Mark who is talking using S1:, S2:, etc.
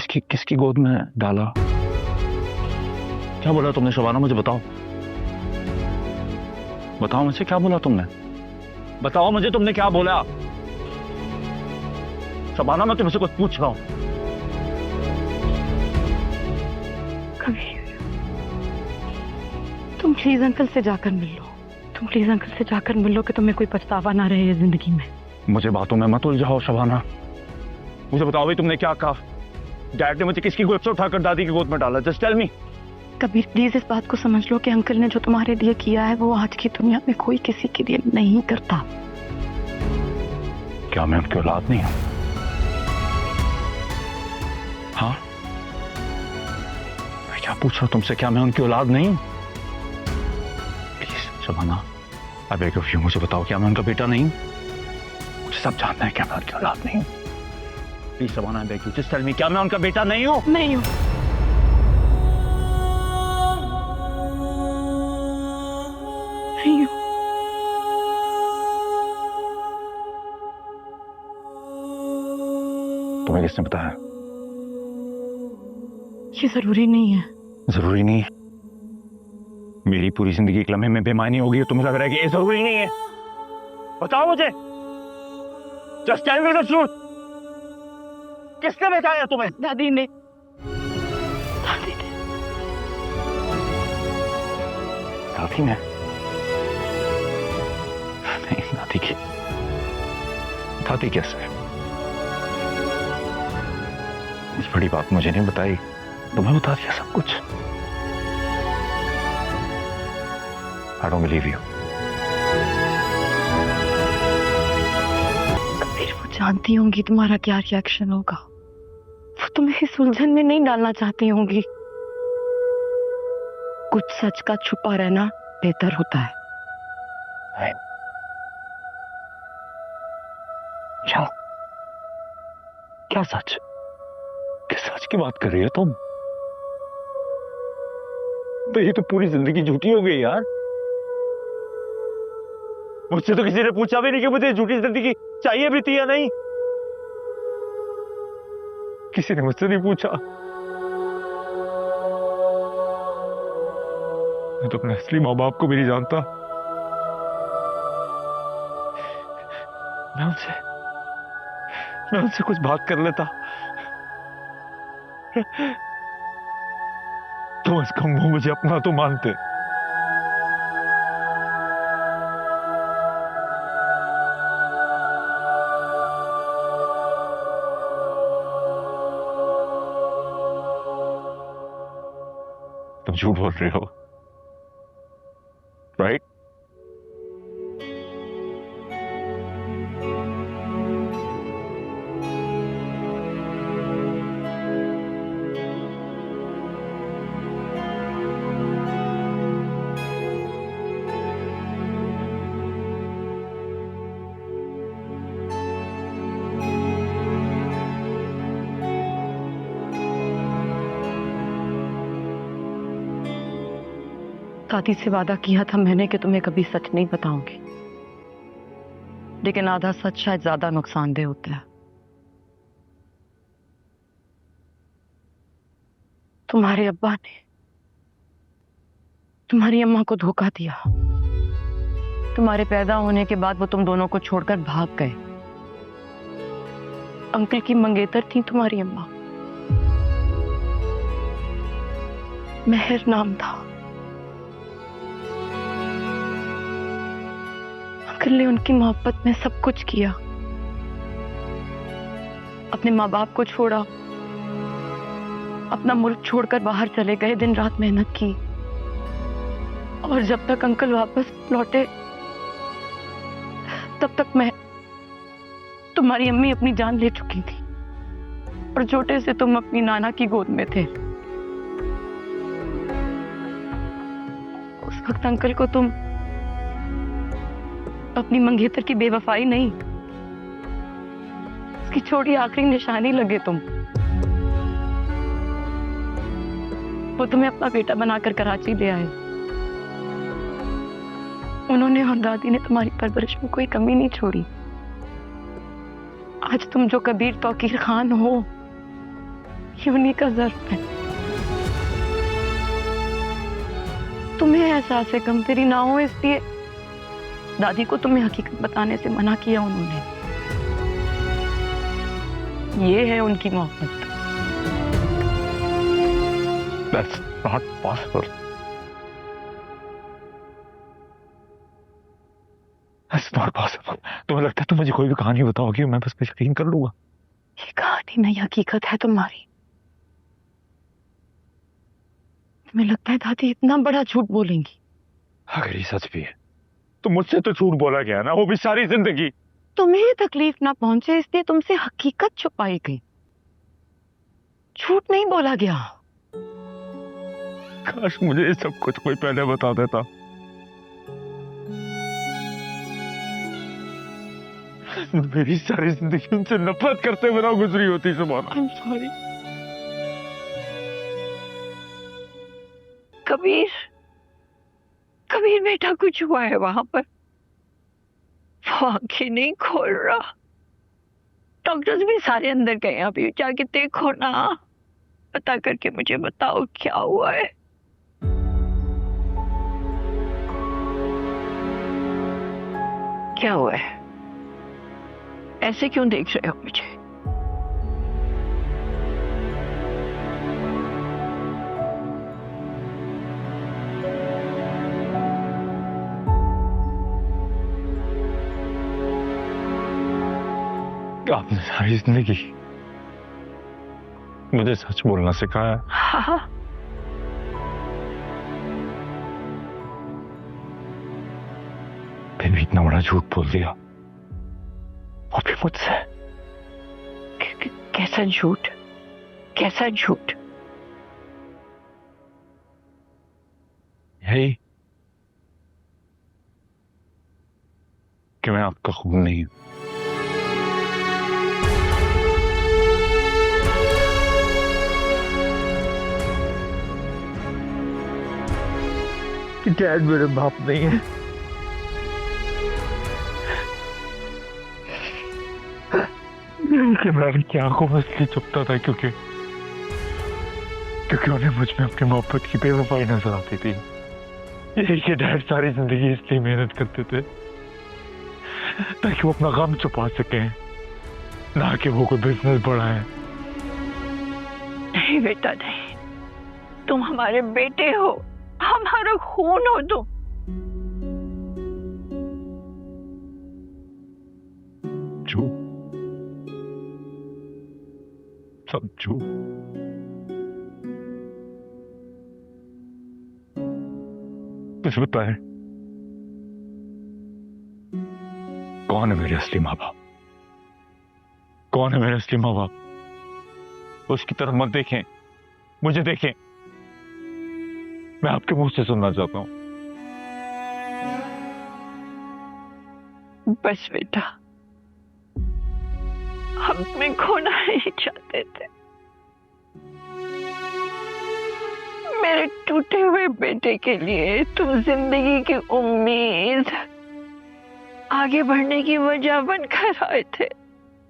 S1: किसकी किसकी गोद में डाला? क्या बोला तुमने शबाना? मुझे बताओ, बताओ मुझे, क्या बोला तुमने? बताओ मुझे, तुमने क्या बोला? शबाना, मैं तुमसे कुछ पूछ रहा हूं।
S2: कबीर, तुम प्लीज अंकल से जाकर मिल लो। तुम प्लीज अंकल से जाकर मिल लो कि तुम्हें कोई पछतावा ना रहे जिंदगी में।
S1: मुझे बातों में मत उलझाओ शबाना। मुझे बताओ भाई, तुमने क्या कहा? डैड ने मुझे किसकी गोद से उठाकर दादी की गोद में डाला? Just tell me.
S2: Kabir please इस बात को समझ लो कि अंकल ने जो तुम्हारे लिए किया है वो आज की दुनिया में कोई किसी के लिए नहीं करता।
S1: क्या मैं उनकी औलाद नहीं हूं? हाँ, मैं क्या पूछ रहा हूं तुमसे? क्या मैं उनकी औलाद नहीं हूं? Please Shabana, I beg of you, मुझे बताओ, क्या मैं उनका बेटा नहीं हूं? मुझे सब जानना है, क्या मैं उनकी औलाद नहीं हूं? Please Shabana, I beg you, just tell me, क्या मैं उनका बेटा नहीं हूं?
S2: नहीं हूं। नहीं हूं।
S1: तुम्हें किसने बताया?
S2: ये जरूरी नहीं है।
S1: जरूरी नहीं है? मेरी पूरी जिंदगी एक लम्हे में बेमानी हो गई, तुम्हें लग रहा है कि ये जरूरी नहीं है? बताओ मुझे, just tell me the truth. किसने बताया तुम्हें?
S2: दादी ने। दादी ने।
S1: दादी ने? नहीं, दादी की, दादी कैसे? इस बड़ी बात मुझे नहीं बताई, तुम्हें बता दिया सब कुछ। I don't believe you.
S2: Kabir, वो जानती होंगी तुम्हारा क्या रिएक्शन होगा। वो तुम्हें इस उलझन में नहीं डालना चाहती होंगी। कुछ सच का छुपा रहना बेहतर होता है।
S1: क्या? क्या सच? किस सच की बात कर रही हो तुम? तो ये तो पूरी जिंदगी झूठी हो गई यार। मुझसे तो किसी ने पूछा भी नहीं कि मुझे झूठी जिंदगी चाहिए भी थी या नहीं। किसी ने मुझसे नहीं पूछा। मैं तो अपने असली माँ बाप को भी नहीं जानता। मैं उनसे कुछ बात कर लेता तो कम से कम वो मुझे अपना तो मानते। तुम झूठ बोल रहे हो, राइट?
S2: दादी से वादा किया था मैंने कि तुम्हें कभी सच नहीं बताऊंगी, लेकिन आधा सच शायद ज्यादा नुकसानदेह होता है। तुम्हारे अब्बा ने तुम्हारी अम्मा को धोखा दिया। तुम्हारे पैदा होने के बाद वो तुम दोनों को छोड़कर भाग गए। अंकल की मंगेतर थी तुम्हारी अम्मा, मेहर नाम था। अंकल ने उनकी मोहब्बत में सब कुछ किया, अपने माँ बाप को छोड़ा, अपना मुल्क छोड़कर बाहर चले गए, दिन रात मेहनत की। और जब तक अंकल वापस लौटे तब तक तुम्हारी अम्मी अपनी जान ले चुकी थी और छोटे से तुम अपनी नाना की गोद में थे। उस वक्त अंकल को तुम अपनी मंगेतर की बेवफाई नहीं, उसकी छोटी आखिरी निशानी लगे तुम। वो तुम्हें अपना बेटा बनाकर कराची ले आए। उन्होंने और दादी ने तुम्हारी परवरिश में कोई कमी नहीं छोड़ी। आज तुम जो कबीर तौकीर खान हो, ये उन्हीं का ज़र्फ है। तुम्हें एहसास है गम तेरी ना हो, इसलिए दादी को तुम्हें हकीकत बताने से मना किया उन्होंने। ये है उनकी मोहब्बत।
S1: That's not possible. That's not possible. तुम्हें लगता है तुम मुझे कोई भी कहानी बताओगी मैं बस पे यकीन कर लूंगा?
S2: ये कहानी नहीं हकीकत है तुम्हारी। तुम्हें लगता है दादी इतना बड़ा झूठ बोलेंगी?
S1: अगर ये सच भी है तो मुझसे तो झूठ बोला गया ना, वो भी सारी जिंदगी।
S2: तुम्हें तकलीफ ना पहुंचे इसलिए तुमसे हकीकत छुपाई गई, झूठ नहीं बोला गया।
S1: काश मुझे ये सब कुछ कोई पहले बता देता। मेरी सारी जिंदगी उनसे नफरत करते हुए ना गुजरी होती शबाना।
S2: I'm sorry। कबीर, कबीर बेटा कुछ हुआ है वहां पर? वो आंखें नहीं खोल रहा। डॉक्टर्स भी सारे अंदर गए, अभी जाके देखो ना, पता करके मुझे बताओ क्या हुआ है। क्या हुआ है? ऐसे क्यों देख रहे हो मुझे?
S1: आपने सारी जिंदगी मुझे सच बोलना सिखाया।
S2: हाँ,
S1: फिर भी इतना बड़ा झूठ बोल दिया, और फिर मुझसे।
S2: कैसा झूठ? कैसा झूठ?
S1: यही कि मैं आपका खून नहीं हूं। कि डैड मेरे बाप नहीं है। कि मैं उनकी आंखों में इसलिए चुपता था क्योंकि उन्हें मुझ में अपनी मोहब्बत की बेवफाई नजर आती थी। यही कि डैड सारी जिंदगी इसलिए मेहनत करते थे ताकि वो अपना गम छुपा सकें, ना कि वो कोई बिजनेस बढ़ाएं।
S2: नहीं बेटा नहीं, तुम हमारे बेटे हो, हमारा खून हो तुम।
S1: झूठ, सब झूठ। मुझे बताए कौन है मेरे असली माँ बाप? कौन है मेरे असली माँ बाप? उसकी तरफ मत देखें, मुझे देखें। मैं आपके मुंह से सुनना चाहता हूं।
S2: बस बेटा, हम तुम्हें खोना नहीं चाहते थे। मेरे टूटे हुए बेटे के लिए तुम जिंदगी की उम्मीद, आगे बढ़ने की वजह बनकर आए थे।